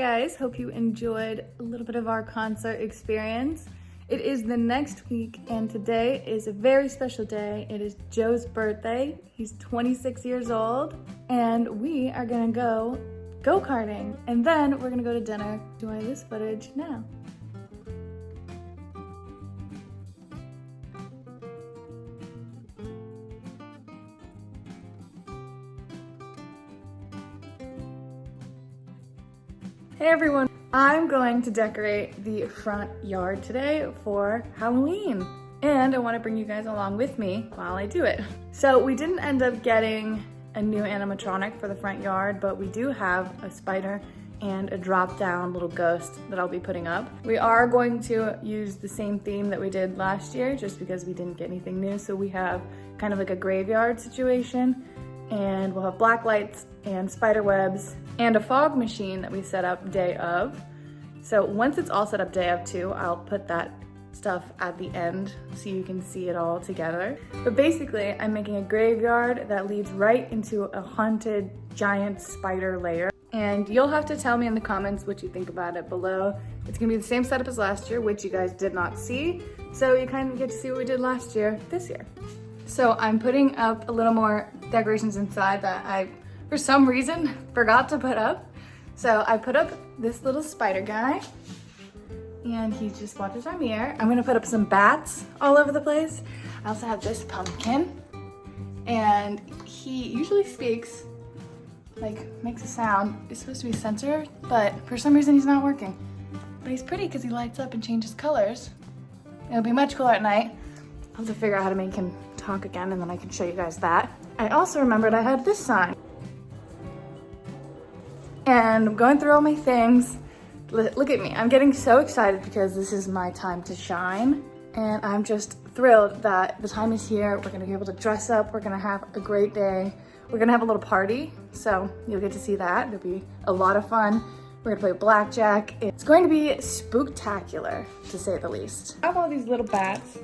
guys, hope you enjoyed a little bit of our concert experience. It is the next week and today is a very special day. It is Joe's birthday. He's 26 years old and we are gonna go go-karting and then we're gonna go to dinner. Enjoy this footage now. Hey everyone, I'm going to decorate the front yard today for Halloween. And I want to bring you guys along with me while I do it. So we didn't end up getting a new animatronic for the front yard, but we do have a spider and a drop down little ghost that I'll be putting up. We are going to use the same theme that we did last year just because we didn't get anything new. So we have kind of like a graveyard situation and we'll have black lights and spider webs and a fog machine that we set up day of. So once it's all set up day of too, I'll put that stuff at the end so you can see it all together. But basically, I'm making a graveyard that leads right into a haunted giant spider lair. And you'll have to tell me in the comments what you think about it below. It's gonna be the same setup as last year, which you guys did not see. So you kind of get to see what we did last year, this year. So I'm putting up a little more decorations inside that I, for some reason, forgot to put up. So I put up this little spider guy and he just watches our mirror. I'm gonna put up some bats all over the place. I also have this pumpkin and he usually speaks, like makes a sound. It's supposed to be censored, but for some reason he's not working. But he's pretty because he lights up and changes colors. It'll be much cooler at night. I'll have to figure out how to make him talk again and then I can show you guys that. I also remembered I had this sign. And I'm going through all my things. Look at me, I'm getting so excited because this is my time to shine. And I'm just thrilled that the time is here. We're gonna be able to dress up. We're gonna have a great day. We're gonna have a little party. So you'll get to see that. It'll be a lot of fun. We're gonna play blackjack. It's going to be spooktacular, to say the least. I have all these little bats.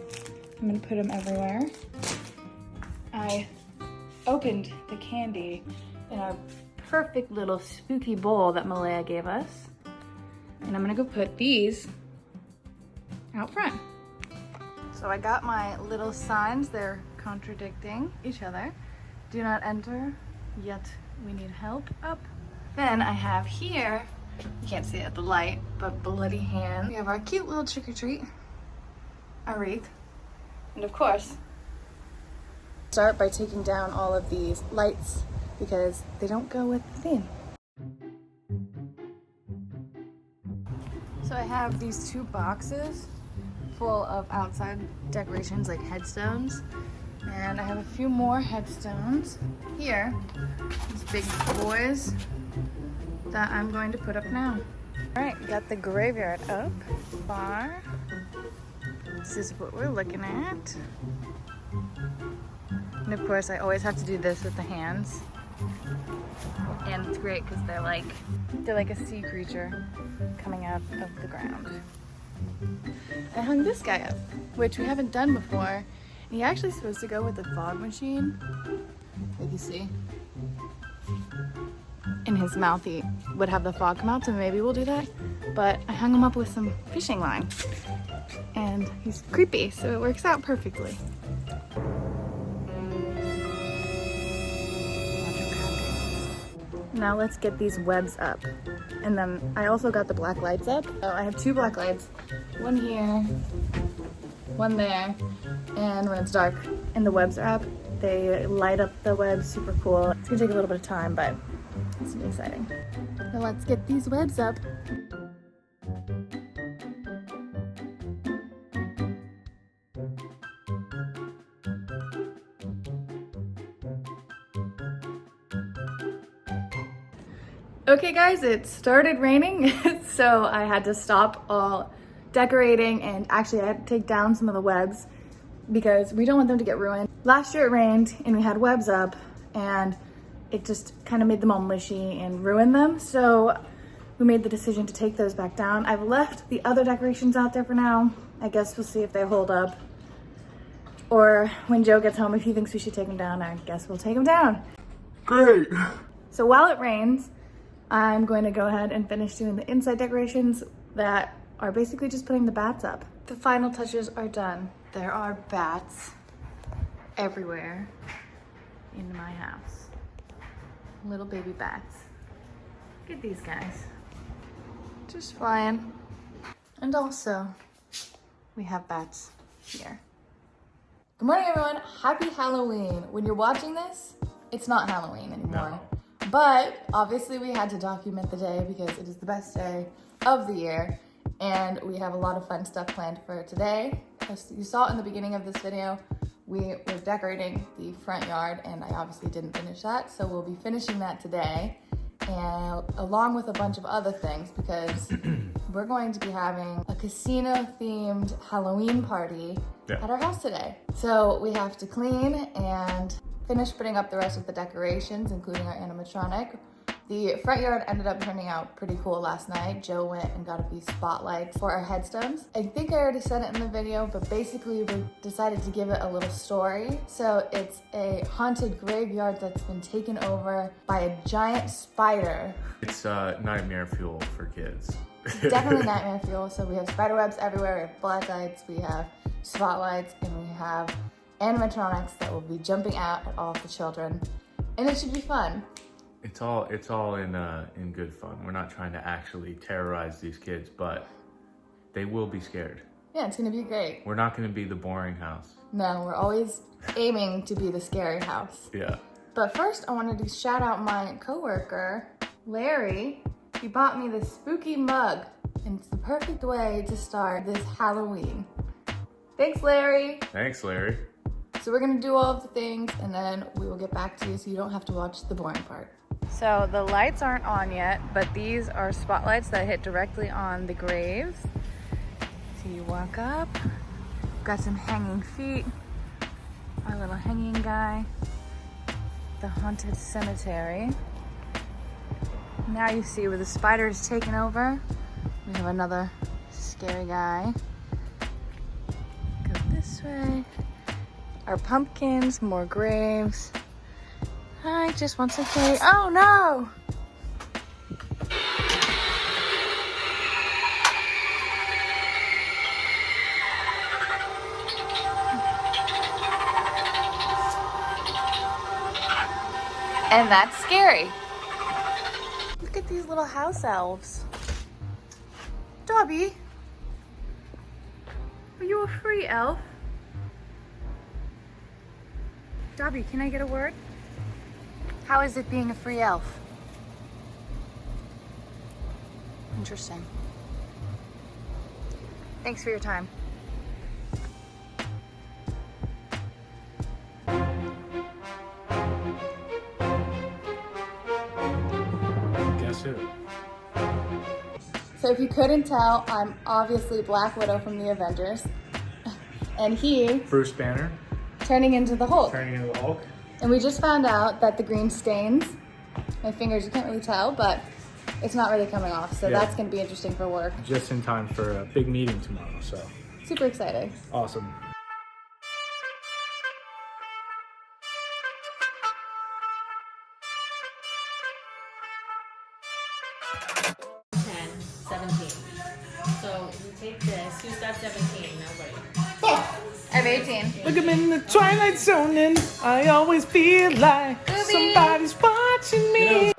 I'm gonna put them everywhere. I opened the candy in our perfect little spooky bowl that Malaya gave us. And I'm gonna go put these out front. So I got my little signs. They're contradicting each other. Do not enter, yet we need help up. Then I have here, you can't see it at the light, but bloody hand. We have our cute little trick-or-treat, our wreath. And of course, start by taking down all of these lights because they don't go with the theme. So I have these two boxes full of outside decorations like headstones. And I have a few more headstones here, these big boys that I'm going to put up now. All right, got the graveyard up far. This is what we're looking at. And of course, I always have to do this with the hands. And it's great because they're like a sea creature coming out of the ground. I hung this guy up, which we haven't done before. He actually is supposed to go with the fog machine. Like you see. In his mouth, he would have the fog come out, so maybe we'll do that. But I hung him up with some fishing line. And he's creepy, so it works out perfectly. Now let's get these webs up. And then I also got the black lights up. So I have two black lights, one here, one there. And when it's dark and the webs are up, they light up the webs super cool. It's gonna take a little bit of time, but it's gonna be exciting. So let's get these webs up. Okay guys, it started raining, so I had to stop all decorating and actually I had to take down some of the webs because we don't want them to get ruined. Last year it rained and we had webs up and it just kind of made them all mushy and ruined them. So we made the decision to take those back down. I've left the other decorations out there for now. I guess we'll see if they hold up. Or when Joe gets home, if he thinks we should take them down, I guess we'll take them down. Great. So while it rains, I'm going to go ahead and finish doing the inside decorations that are basically just putting the bats up. The final touches are done. There are bats everywhere in my house. Little baby bats. Look at these guys. Just flying. And also, we have bats here. Good morning, everyone. Happy Halloween. When you're watching this, it's not Halloween anymore. No. But obviously we had to document the day because it is the best day of the year. And we have a lot of fun stuff planned for today. As you saw in the beginning of this video, we were decorating the front yard and I obviously didn't finish that. So we'll be finishing that today, and along with a bunch of other things, because we're going to be having a casino themed Halloween party at our house today. So we have to clean and finish putting up the rest of the decorations, including our animatronic. The front yard ended up turning out pretty cool last night. Joe went and got a few spotlights for our headstones. I think I already said it in the video, but basically we decided to give it a little story. So it's a haunted graveyard that's been taken over by a giant spider. It's nightmare fuel for kids. Definitely nightmare fuel. So we have spider webs everywhere, we have black lights, we have spotlights, and we have animatronics that will be jumping out at all of the children. And it should be fun. It's all in good fun. We're not trying to actually terrorize these kids, but they will be scared. Yeah, it's gonna be great. We're not gonna be the boring house. No, we're always aiming to be the scary house. Yeah. But first, I wanted to shout out my coworker, Larry. He bought me this spooky mug, and it's the perfect way to start this Halloween. Thanks, Larry. Thanks, Larry. So we're gonna do all of the things, and then we will get back to you so you don't have to watch the boring part. So the lights aren't on yet, but these are spotlights that hit directly on the graves. So you walk up, got some hanging feet, our little hanging guy, the haunted cemetery. Now you see where the spider is taken over. We have another scary guy. Go this way. Our pumpkins, more graves. I just want some cake. Oh no! And that's scary. Look at these little house elves. Dobby, are you a free elf? Dobby, can I get a word? How is it being a free elf? Interesting. Thanks for your time. Guess who? So if you couldn't tell, I'm obviously Black Widow from the Avengers. And he, Bruce Banner. turning into the Hulk. Turning into the Hulk. And we just found out that the green stains, my fingers, you can't really tell, but it's not really coming off. So Yeah. that's gonna be interesting for work. Just in time for a big meeting tomorrow, so Super excited. awesome. So you take this, who's got 17? Nobody. I have 18. Look, I'm in the twilight zone and I always feel like somebody's watching me.